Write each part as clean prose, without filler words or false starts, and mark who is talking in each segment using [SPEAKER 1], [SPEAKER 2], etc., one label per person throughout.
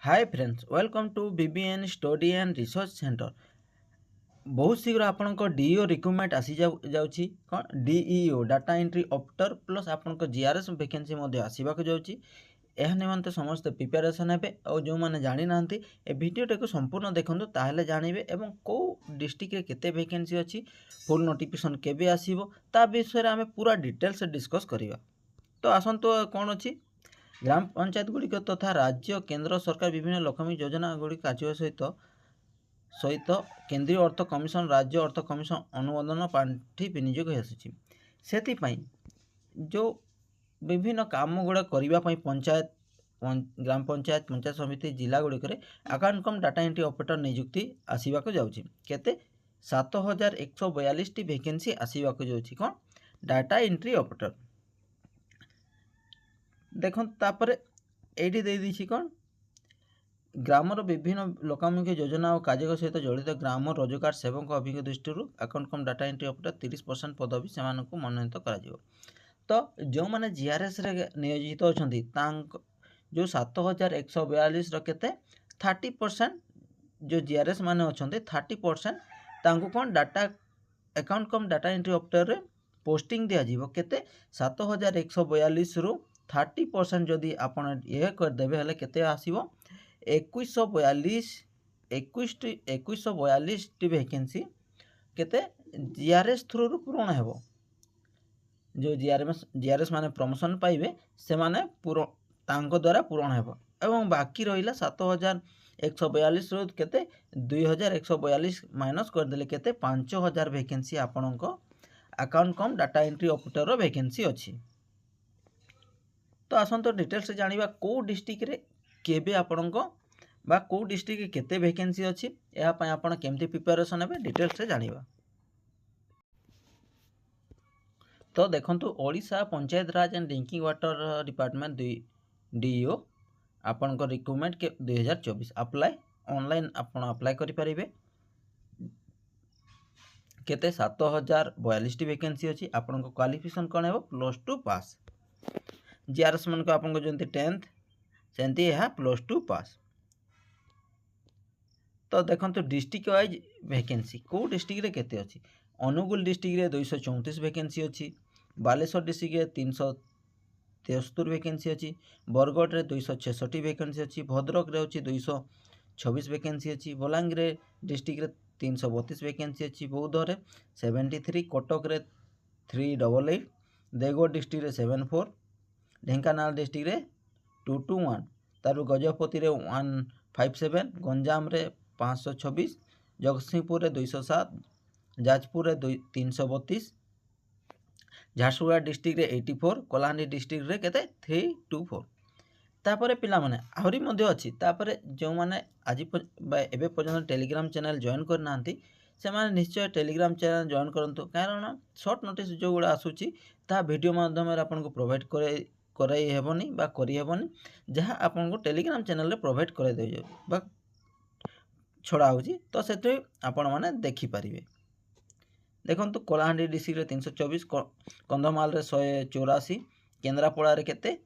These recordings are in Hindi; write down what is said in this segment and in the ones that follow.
[SPEAKER 1] Hi friends welcome to BBN study and research centre. बहुत शीघ्र आपंक डीईओ रिक्रुटमेंट आसी जाउछि कौन DEO data entry operator plus आपंक जीआरएस वैकेंसी आसवाक जाउछि। यह निमंते समस्त प्रिपेरेसन हेबे और जो मैंने जानी ना ए भिडियोटा को संपूर्ण देखंतु ताहले जानिबे एवं को डिस्ट्रिक्ट रे केते वैकेंसी अछि फुल नोटिफिकेशन केबे आसीबो ता विषय रे आमे पूरा डिटेल्स डिस्कस करिवा। तो आसंतु कौन अछि ग्राम पंचायत गुड़िक तथा राज्य केंद्र सरकार विभिन्न लक्ष्मी योजना गुड़िक कार्य सहित सहित केंद्रीय अर्थ कमिशन राज्य अर्थ कमिशन अनुमोदन पांठि विनियोग होती जो विभिन्न काम गुड़ा करने पंचायत ग्राम पंचायत पंचायत समिति जिला गुड़िक अकाउंट कम डाटा एंट्री ऑपरेटर नियुक्ति आसवाक जाऊँगी केते 7142 टी वैकेंसी आसवाक जाऊँगी कौन डाटा एंट्री ऑपरेटर देखो तापर एटी दे दी कौन ग्रामर विभिन्न लोकामुखी योजना और कार्य सहित जड़ित ग्राम रोजगार सेवक अभिज्ञ दृष्टि अकाउंट कम डाटा एंट्री ऑपरेटर 30% पदवी से मनोनीत कर तो जो मैंने जीआरएस रे नियोजित अच्छा जो 7142 रते 30% जो जीआरएस माने अच्छा 30% कौन डाटा अकाउंट कम डाटा एंट्री ऑपरेटर पोस्टिंग दिज्व केते 7142 रु 30% जदि आपण ये करदेवे हेले केते आसीबो 2142 टी वैकेंसी केते जीआरएस थ्रू रु पूर्ण हेबो। जो जीआरएस माने प्रमोशन पाइबे से माने तांको द्वारा पूर्ण हेबो एवं बाकी रहिला 7142 रु केते 2142 माइनस कर देले केते 5000 वैकेंसी आपणको अकाउंट कम डाटा एंट्री ऑपरेटर रो वैकेंसी अछि। तो आसंतो डिटेल्स जानिबा को डिस्ट्रिक्ट रे केबे आपणको बा को डिस्ट्रिक्ट केते वैकेंसी अछि या पय आपण केमती प्रिपरेशन हेबे डिटेल्स रे जानिबा। तो देखंतु Odisha panchayat Raj and drinking water department DEO आपणको रिक्रुटमेंट के 2024 अप्लाई ऑनलाइन आपण अप्लाई करि परिबे केते 7042 टी वैकेंसी अछि। आपणको क्वालिफिकेशन कोन हेबो +2 पास जीआरएस मन को आपन को जंती 10th सेंती है +2 पास। तो देखंतु डिस्ट्रिक्ट वाइज वैकेंसी को डिस्ट्रिक्ट रे केते अछि अनुगुल डिस्ट्रिक्ट रे 234 वैकेंसी अछि बालेश्वर डिस्ट्रिक्ट रे 373 वैकेंसी अछि बरगढ़ रे 266 वैकेंसी अछि भद्रक रे अछि 226 वैकेंसी अछि बलांगीर डिस्ट्रिक्ट रे 332 वैकेंसी अछि बौद्ध रे 73 कटक रे 388 देवगढ़ डिस्ट्रिक्ट रे 74 ढेंकानाल डिस्ट्रिक्ट रे 221 तार गजपति रे 157 गंजाम रे 526 जगतसिंहपुर रे 207 जाजपुर रे 332 झारसुगुड़ा डिस्ट्रिक्ट रे 84 कलाहांडी डिस्ट्रिक्ट रे केते 324 तापरे पिला माने आहुरी मध्ये अछि तापरे जो माने आज एबे पर्यंत टेलीग्राम चैनल जॉइन कर नांती से माने निश्चय टेलीग्राम चैनल जॉइन करंतु कारण शॉर्ट नोटिस जो गुड़ा आसुची ता वीडियो माध्यम रे आपन को प्रोवाइड कराई हेबनी बा करी हेबनी जहाँ आपन को टेलीग्राम चैनल रे प्रोवाइड कराई दे बा छड़ा होची तो सेते आपण माने देखि परिबे। देखंतु कोलाहांडी डिस्ट्रिक्ट रे 324 कंधमाल रे 184 केंद्रापड़ा रे केते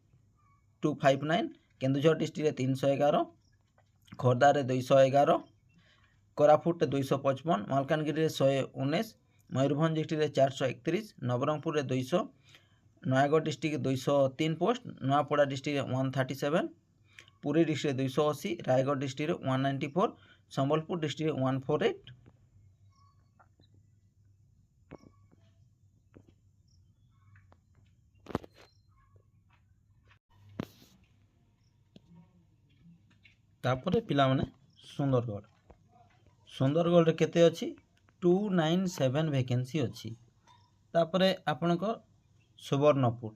[SPEAKER 1] 259 केन्दुझर डिस्ट्रिक्ट रे 311 खोर्धा रे 211 कोरापुट रे 255 मालकानगिरी रे 119 मयूरभंज डिस्ट्रिक्ट रे 431 नवरंगपुर रे 200 Nayagarh district 203 post Nuapada district 137 Puri district 280 Rayagada district 194 Sambalpur district 148 तापरे पिला माने सुंदरगढ़ रे केते अछि 297 वैकेंसी अछि। तापरे आपनको सुवर्णपुर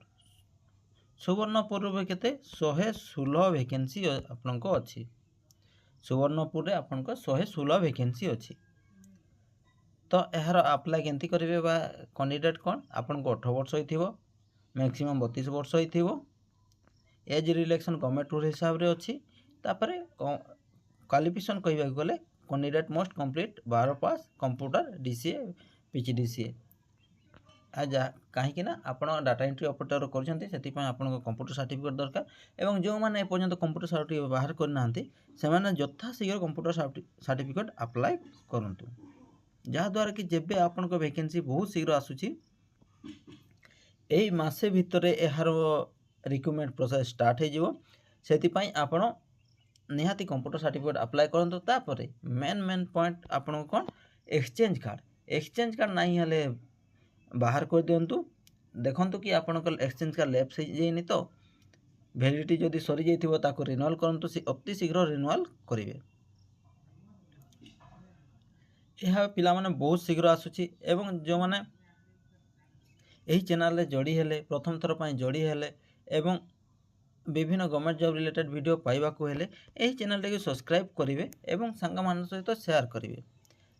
[SPEAKER 1] रे केते 116 वैकेंसी आपनको अछि सुवर्णपुर रे आपनको 116 वैकेंसी अछि। तो यार अप्लाई केमती करेंगे बा कैंडिडेट कौन आपनको 18 वर्ष होइथिबो मैक्सिमम 32 वर्ष होइथिबो एज रिलेक्शन गवर्नमेंट रूल हिसाब रे अछि। तापरे क्वालिफिकेशन कहबा गले कैंडिडेट मस्ट कंप्लीट 12 पास कंप्यूटर डीसीए पीजीडीसीए कहीं आप डाटा एंट्री ऑपरेटर कर आपको कंप्यूटर सर्टिफिकेट दरकार एवं जो मैंने एपर्यंत कंप्यूटर सर्टिफिकेट बाहर करना से यथा शीघ्र कंप्यूटर सर्टिफिकेट अप्लाई करूँ जहाँद्वारा कि जब आपण वैकेंसी बहुत शीघ्र आसूची यही मासे भितर यार रिक्रुटमेंट प्रोसेस स्टार्ट हो आपण निहाती कंप्यूटर सर्टिफिकेट अप्लाई करूँ तापर मेन पॉइंट आपन कौन एक्सचेंज कार्ड नहीं हेले बाहर कर दिंतु देखूँ कि आपन एक्सचेंज कार्ड लैप्स हो तो वैलिडिटी जदि सरी जाइए रिन्यूअल करूँ अति शीघ्र रिन्यूअल करेंगे यह पिला माने बहुत शीघ्र आसूची एवं जो माने यही चैनल रे जोड़ी हेले प्रथम थर पर जोड़ी हेले एवं विभिन्न गवर्नमेंट जॉब रिलेटेड वीडियो पाइबा को हेले यही चैनल टे सब्सक्राइब करेंगे एवं सांग मान सहित शेयर करेंगे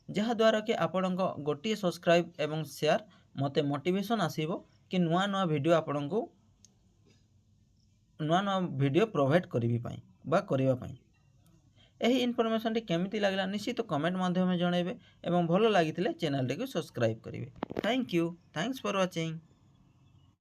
[SPEAKER 1] जहाँद्वारा कि आपण गोटे सब्सक्राइब एवं शेयर मते मोटिवेशन आसीबो कि नुआ नुआ वीडियो आपण को नुआ नुआ वीडियो प्रोवाइड करिबी पई बा करिबा पई यही इनफॉरमेशन केमिति लागला निश्चित कमेंट माध्यम जनइबे एवं भलो लागितिले चैनल टे को सब्सक्राइब करेंगे thank you thanks for watching.